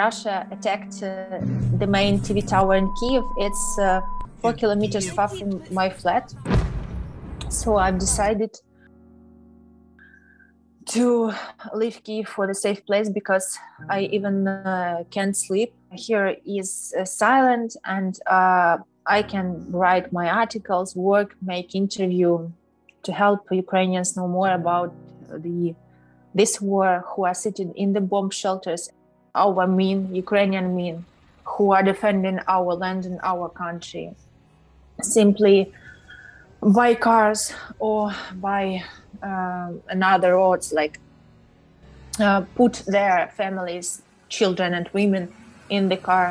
Russia attacked the main TV tower in Kiev. It's 4 kilometers far from my flat. So I've decided to leave Kiev for the safe place because I even can't sleep. Here is silent and I can write my articles, work, make interview to help Ukrainians know more about this war, who are sitting in the bomb shelters, our Ukrainian men, who are defending our land and our country, simply by cars or by another roads, like put their families, children and women in the car,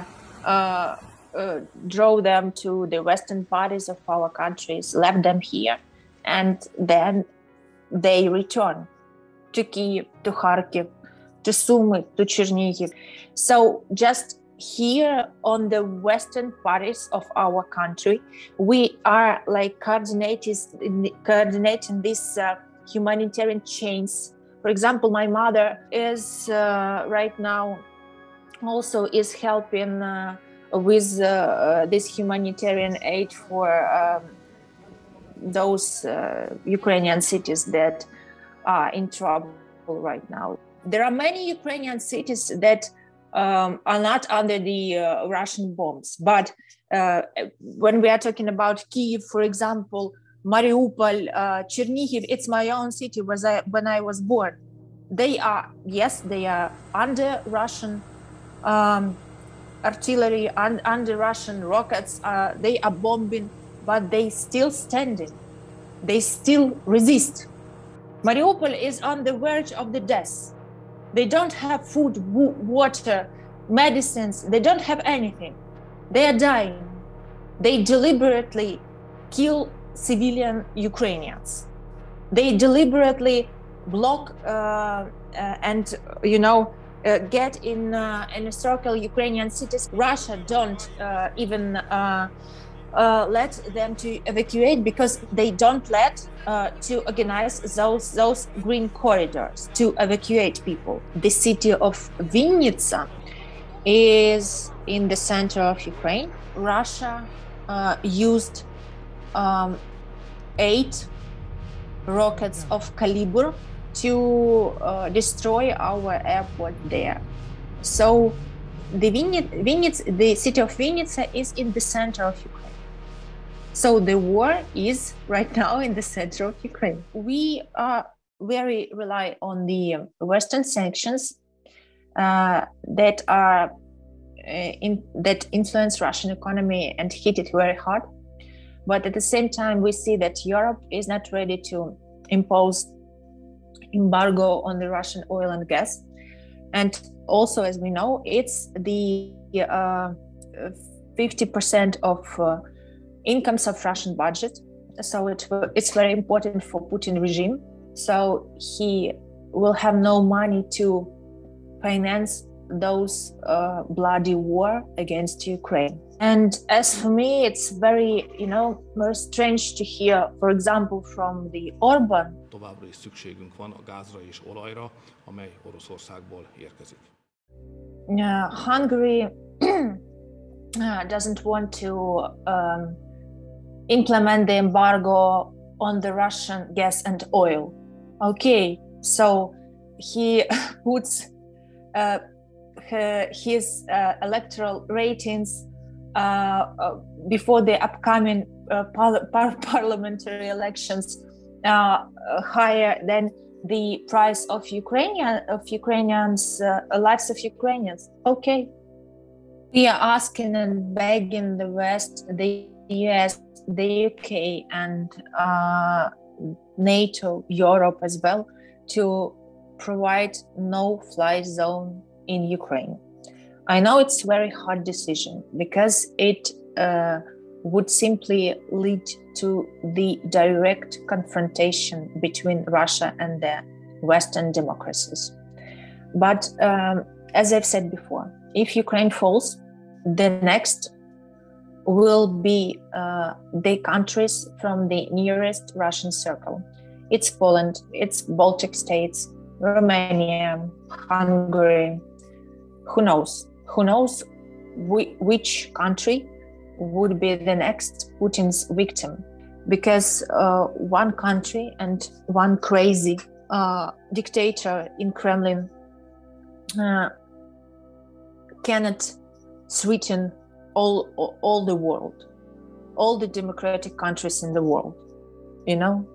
drove them to the western parties of our countries, left them here, and then they return to Kyiv, to Kharkiv, to Sumy, to Chernihiv. So just here on the western parties of our country, we are like coordinating these humanitarian chains. For example, my mother is right now also is helping with this humanitarian aid for those Ukrainian cities that are in trouble right now. There are many Ukrainian cities that are not under the Russian bombs. But when we are talking about Kyiv, for example, Mariupol, Chernihiv, it's my own city when I was born. They are under Russian artillery, under Russian rockets. They are bombing, but they still standing. They still resist. Mariupol is on the verge of the death. They don't have food, water, medicines. They don't have anything. They are dying. They deliberately kill civilian Ukrainians. They deliberately block and get in a circle Ukrainian cities. Russia don't even let them to evacuate because they don't let to organize those green corridors to evacuate people. The city of Vinnytsia is in the center of Ukraine. Russia used 8 rockets of caliber to destroy our airport there. So the city of Vinnytsia is in the center of Ukraine. So the war is right now in the center of Ukraine. We very rely on the Western sanctions that influence Russian economy and hit it very hard. But at the same time, we see that Europe is not ready to impose embargo on the Russian oil and gas. And also, as we know, it's the 50% of incomes of Russian budget. So it's very important for Putin regime. So he will have no money to finance those bloody war against Ukraine. And as for me, it's very, very strange to hear, for example, from the Orban. Továbbra is szükségünk van a gázra és olajra, amely Oroszországból érkezik. Hungary doesn't want to implement the embargo on the Russian gas and oil. Okay, so he puts his electoral ratings before the upcoming parliamentary elections higher than the price of Ukrainians, lives of Ukrainians. Okay, we are asking and begging the West, the US, the UK, and NATO, Europe as well, to provide no-fly zone in Ukraine. I know it's a very hard decision because it would simply lead to the direct confrontation between Russia and the Western democracies. But as I've said before, if Ukraine falls, the next will be the countries from the nearest Russian circle. It's Poland, it's Baltic states, Romania, Hungary, who knows who knows which country would be the next Putin's victim, because one country and one crazy dictator in Kremlin cannot threaten all the world, all the democratic countries in the world, you know?